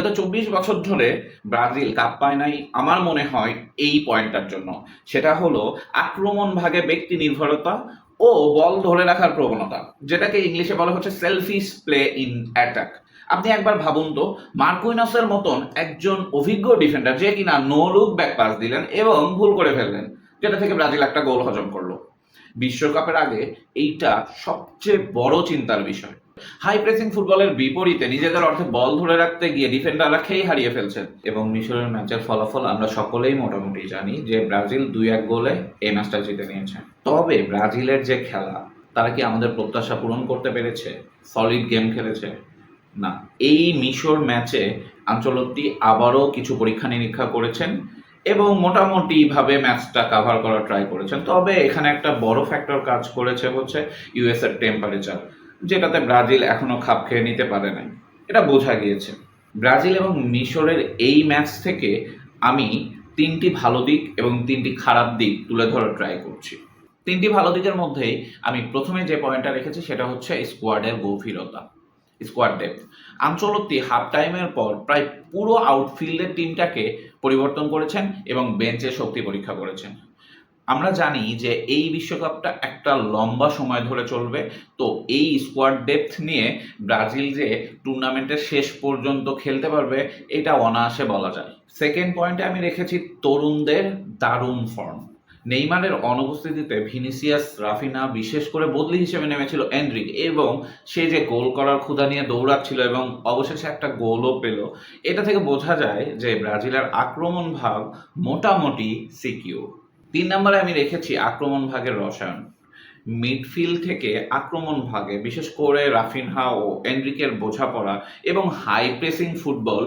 বিগত ২৪ বছর ধরে ব্রাজিল কাপ পায় নাই আমার মনে হয় এই পয়েন্টটার জন্য। সেটা হলো আক্রমণ ভাগে ব্যক্তি নির্ভরতা ও বল ধরে রাখার প্রবণতা, যেটাকে ইংলিশে বলা হচ্ছে সেলফিশ প্লে ইন অ্যাটাক। আপনি একবার ভাবুন তো, মার্কুইনসের মতন একজন অভিজ্ঞ ডিফেন্ডার যে কিনা নো লুক ব্যাক পাস দিলেন এবং ভুল করে ফেললেন, যেটা থেকে ব্রাজিল একটা গোল হজম করলো। বিশ্বকাপের আগে এইটা সবচেয়ে বড় চিন্তার বিষয়। হাই প্রেসিং ফুটবলের বিপরীতে নিজেদের অর্থে বল ধরে রাখতে গিয়ে ডিফেন্ডাররা খেই হারিয়ে ফেলছেন। এবং মিশরের ম্যাচের ফলাফল আমরা সকলেই মোটামুটি জানি যে ব্রাজিল ২-১ গোলে এই ম্যাচটা জিতে নিয়েছে। তবে ব্রাজিলের যে খেলা, তারা কি আমাদের প্রত্যাশা পূরণ করতে পেরেছে? সলিড গেম খেলেছে? না। এই মিশর ম্যাচে আনচেলত্তি আবারও কিছু পরীক্ষা নিরীক্ষা করেছেন এবং মোটামুটিভাবে ম্যাচটা কাভার করার ট্রাই করেছেন। তবে এখানে একটা বড় ফ্যাক্টর কাজ করেছে হচ্ছে ইউএস এর টেম্পারেচার, যেটাতে ব্রাজিল এখনো খাপ খেয়ে নিতে পারে নাই। এটা বোঝা গিয়েছে। ব্রাজিল এবং মিশরের এই ম্যাচ থেকে আমি ৩টি ভালো দিক এবং ৩টি খারাপ দিক তুলে ধরার ট্রাই করছি। ৩টি ভালো দিকের মধ্যেই আমি প্রথমে যে পয়েন্টটা রেখেছি সেটা হচ্ছে স্কোয়াডের গভীরতা, স্কোয়াড ডেপথ। আনচেলত্তি হাফ টাইমের পর প্রায় পুরো আউটফিল্ডের টিমটাকে পরিবর্তন করেছেন এবং বেঞ্চে শক্তি পরীক্ষা করেছেন। আমরা জানি যে এই বিশ্বকাপটা একটা লম্বা সময় ধরে চলবে, তো এই স্কোয়াড ডেপথ নিয়ে ব্রাজিল যে টুর্নামেন্টের শেষ পর্যন্ত খেলতে পারবে এটা অনায়াসে বলা যায়। সেকেন্ড পয়েন্টে আমি রেখেছি তরুণদের দারুণ ফর্ম। নেইমারের অনুপস্থিতিতে ভিনিসিয়াস, রাফিনা, বিশেষ করে বদলি হিসেবে নেমেছিল এনরিক, এবং সে যে গোল করার ক্ষুধা নিয়ে দৌড়াচ্ছিল এবং অবশেষে একটা গোলও পেল। এটা থেকে বোঝা যায় যে ব্রাজিলের আক্রমণ ভাগ মোটামুটি সিকিউর। ৩ নম্বরে আমি রেখেছি আক্রমণ ভাগের রসায়ন। মিডফিল্ড থেকে আক্রমণ ভাগে বিশেষ করে রাফিনহা ও এনরিকের বোঝাপড়া এবং হাই প্রেসিং ফুটবল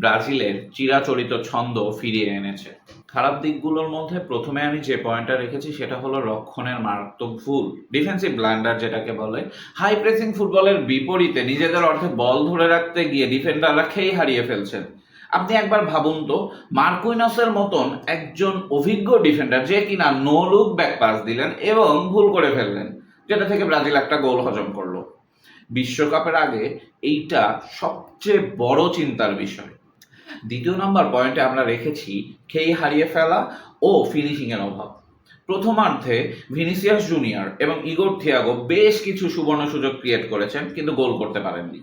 ব্রাজিলের চিরাচরিত ছন্দ ফিরিয়ে এনেছে। খারাপ দিকগুলোর মধ্যে প্রথমে আমি যে পয়েন্টটা রেখেছি সেটা হলো রক্ষণের মারাত্মক ভুল, ডিফেন্সিভ ব্লান্ডার যেটাকে বলে। হাই প্রেসিং ফুটবলের বিপরীতে নিজেদের অর্থে বল ধরে রাখতে গিয়ে ডিফেন্ডাররা খেই হারিয়ে ফেলছেন। আপনি একবার ভাবুন তো, মার্কুইনসের মতন একজন অভিজ্ঞ ডিফেন্ডার যে কিনা নো লুক ব্যাক পাস দিলেন এবং ভুল করে ফেললেন, যেটা থেকে ব্রাজিল একটা গোল হজম করলো। বিশ্বকাপের আগে এইটা সবচেয়ে বড় চিন্তার বিষয়। দ্বিতীয় নম্বর পয়েন্টে আমরা রেখেছি খেই হারিয়ে ফেলা ও ফিনিশিংয়ের অভাব। প্রথমার্ধে ভিনিসিয়াস জুনিয়র এবং ইগোর থিয়াগো বেশ কিছু সুবর্ণ সুযোগ ক্রিয়েট করেছেন, কিন্তু গোল করতে পারেননি।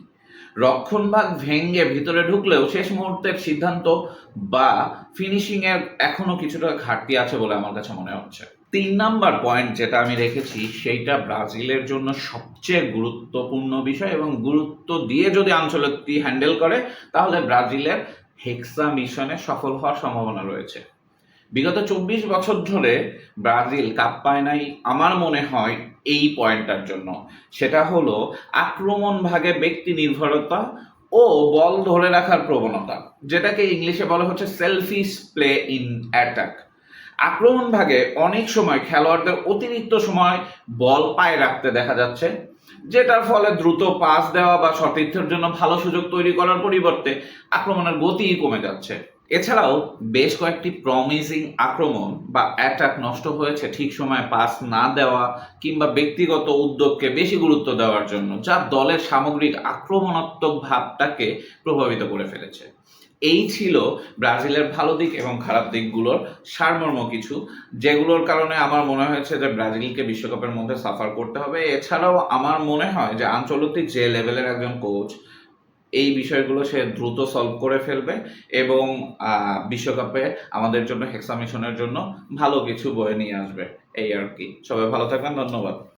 রক্ষণভাগ ভেঙে ভিতরে ঢুকলেও শেষ মুহূর্তের সিদ্ধান্ত বা ফিনিশিংয়ের এখনো কিছুটা ঘাটতি আছে বলে আমার কাছে মনে হচ্ছে। ৩ নাম্বার পয়েন্ট যেটা আমি রেখেছি সেইটা ব্রাজিলের জন্য সবচেয়ে গুরুত্বপূর্ণ বিষয়, এবং গুরুত্ব দিয়ে যদি আনচেলত্তি হ্যান্ডেল করে তাহলে ব্রাজিলের হেক্সা মিশনে সফল হওয়ার সম্ভাবনা রয়েছে। বিগত ২৪ বছর ধরে ব্রাজিল কাপ পায় নাই আমার মনে হয় এই পয়েন্টটার জন্য। সেটা হলো আক্রমণ ভাগে ব্যক্তি নির্ভরতা ও বল ধরে রাখার প্রবণতা, যেটাকে ইংলিশে বলা হচ্ছে সেলফিশ প্লে ইন অ্যাটাক। আক্রমণ ভাগে অনেক সময় খেলোয়াড়দের অতিরিক্ত সময় বল পায়ে রাখতে দেখা যাচ্ছে, যেটার ফলে দ্রুত পাস দেওয়া বা সতীর্থের জন্য ভালো সুযোগ তৈরি করার পরিবর্তে আক্রমণের গতি কমে যাচ্ছে। এছাড়াও বেশ কয়েকটি প্রমিসিং আক্রমণ বা অ্যাটাক নষ্ট হয়েছে ঠিক সময়ে পাস না দেওয়া কিংবা ব্যক্তিগত উদ্যোগকে বেশি গুরুত্ব দেওয়ার জন্য, যা দলের সামগ্রিক আক্রমণাত্মক ভাবটাকে প্রভাবিত করে ফেলেছে। এই ছিল ব্রাজিলের ভালো দিক এবং খারাপ দিকগুলোর সারমর্ম কিছু, যেগুলোর কারণে আমার মনে হয়েছে যে ব্রাজিলকে বিশ্বকাপের মধ্যে সাফার করতে হবে। এছাড়াও আমার মনে হয় যে আনচেলত্তি যে লেভেলের একজন কোচ, এই বিষয়গুলো সে দ্রুত সলভ করে ফেলবে এবং বিশ্বকাপে আমাদের জন্য হেক্সা মিশনের জন্য ভালো কিছু বয়ে নিয়ে আসবে। এই আর কি। সবাই ভালো থাকবেন। ধন্যবাদ।